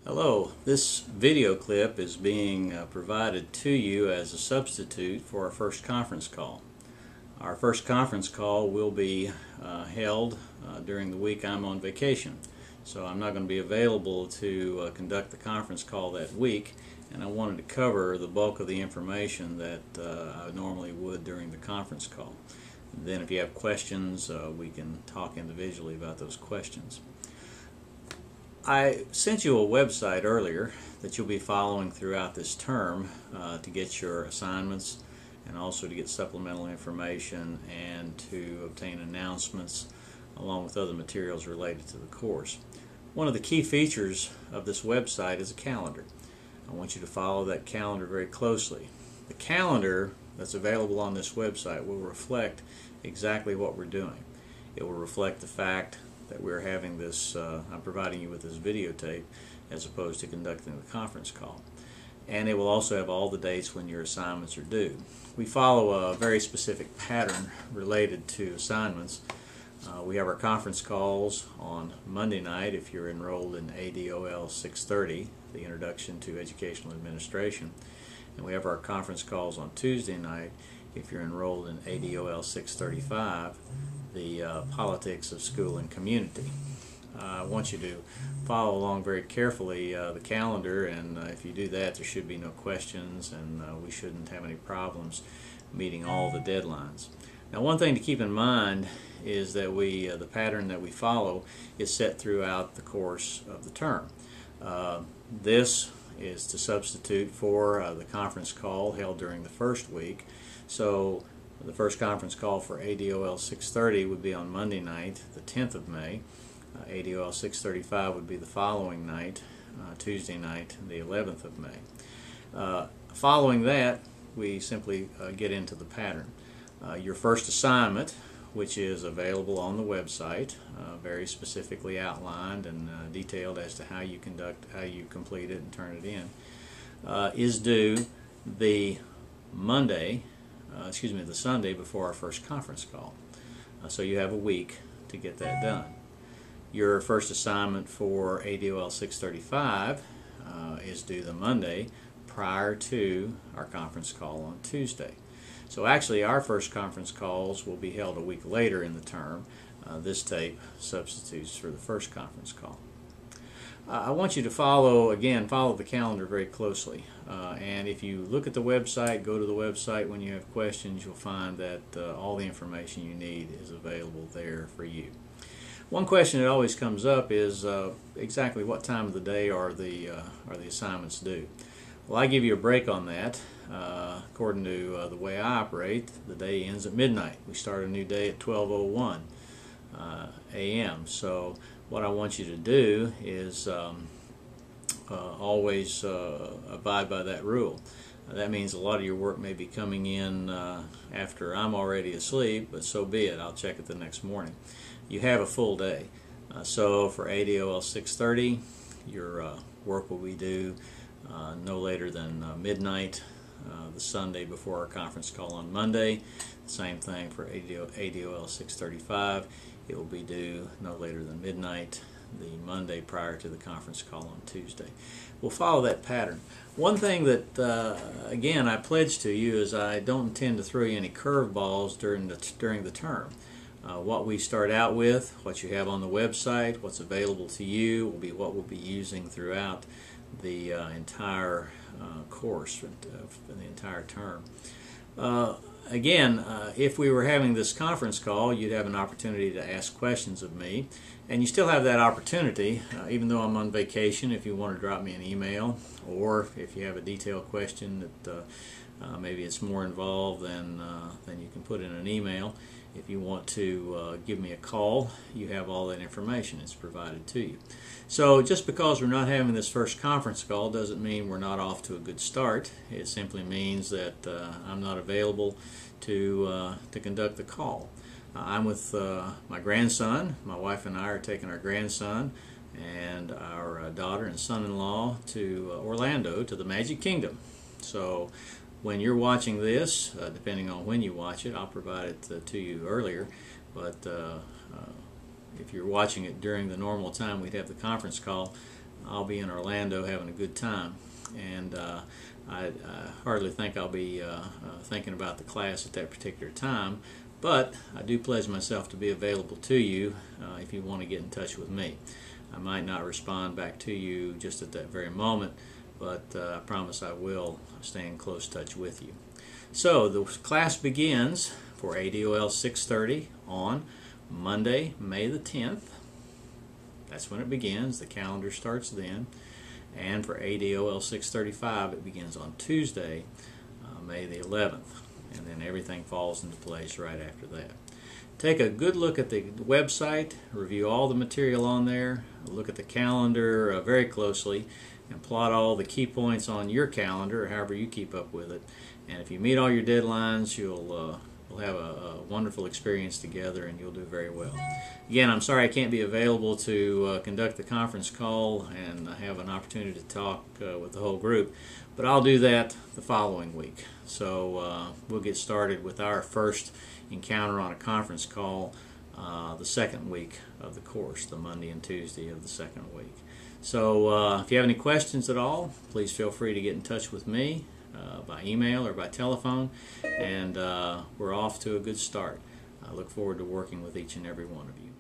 Hello, this video clip is being provided to you as a substitute for our first conference call. Our first conference call will be held during the week I'm on vacation. So I'm not going to be available to conduct the conference call that week, and I wanted to cover the bulk of the information that I normally would during the conference call. And then if you have questions, we can talk individually about those questions. I sent you a website earlier that you'll be following throughout this term to get your assignments and also to get supplemental information and to obtain announcements along with other materials related to the course. One of the key features of this website is a calendar. I want you to follow that calendar very closely. The calendar that's available on this website will reflect exactly what we're doing. It will reflect the fact that we're having this, I'm providing you with this videotape as opposed to conducting the conference call. And it will also have all the dates when your assignments are due. We follow a very specific pattern related to assignments. We have our conference calls on Monday night if you're enrolled in ADOL 630, the Introduction to Educational Administration. And we have our conference calls on Tuesday night if you're enrolled in ADOL 635, the Politics of School and Community. I want you to follow along very carefully the calendar, and if you do that there should be no questions, and we shouldn't have any problems meeting all the deadlines. Now, one thing to keep in mind is that the pattern that we follow is set throughout the course of the term. This is to substitute for the conference call held during the first week. So the first conference call for ADOL 630 would be on Monday night, the 10th of May. ADOL 635 would be the following night, Tuesday night, the 11th of May. Following that, we simply get into the pattern. Your first assignment, which is available on the website, very specifically outlined and detailed as to how you complete it and turn it in, is due the the Sunday before our first conference call. So you have a week to get that done. Your first assignment for ADOL 635 is due the Monday prior to our conference call on Tuesday. So actually our first conference calls will be held a week later in the term. This tape substitutes for the first conference call. I want you to follow the calendar very closely. And if you look at the website, go to the website when you have questions, you'll find that all the information you need is available there for you. One question that always comes up is exactly what time of the day are the assignments due? Well, I give you a break on that. According to the way I operate, the day ends at midnight. We start a new day at 12:01 a.m. So what I want you to do is always abide by that rule. That means a lot of your work may be coming in after I'm already asleep, but so be it. I'll check it the next morning. You have a full day. So for ADOL 630, your work will be due no later than midnight the Sunday before our conference call on Monday. Same thing for ADOL 635. It will be due no later than midnight the Monday prior to the conference call on Tuesday. We'll follow that pattern. One thing that, again, I pledge to you is I don't intend to throw you any curveballs during the term. What we start out with, what you have on the website, what's available to you, will be what we'll be using throughout the entire course, the entire term. Again, if we were having this conference call, you'd have an opportunity to ask questions of me, and you still have that opportunity, even though I'm on vacation, if you want to drop me an email, or if you have a detailed question that maybe it's more involved than you can put in an email. If you want to give me a call, you have all that information. It's provided to you. So just because we're not having this first conference call doesn't mean we're not off to a good start. It simply means that I'm not available to conduct the call. I'm with my grandson. My wife and I are taking our grandson and our daughter and son-in-law to Orlando, to the Magic Kingdom. So when you're watching this, depending on when you watch it, I'll provide it to you earlier, but if you're watching it during the normal time we'd have the conference call, I'll be in Orlando having a good time. And I hardly think I'll be thinking about the class at that particular time, but I do pledge myself to be available to you if you want to get in touch with me. I might not respond back to you just at that very moment, but I promise I will stay in close touch with you. So the class begins for ADOL 630 on Monday, May the 10th. That's when it begins. The calendar starts then. And for ADOL 635, it begins on Tuesday, May the 11th. And then everything falls into place right after that. Take a good look at the website, review all the material on there, look at the calendar very closely, and plot all the key points on your calendar, or however you keep up with it. And if you meet all your deadlines, you'll have a wonderful experience together, and you'll do very well. Again, I'm sorry I can't be available to conduct the conference call and have an opportunity to talk with the whole group, but I'll do that the following week. So we'll get started with our first encounter on a conference call the second week of the course, the Monday and Tuesday of the second week. So if you have any questions at all, please feel free to get in touch with me by email or by telephone, and we're off to a good start. I look forward to working with each and every one of you.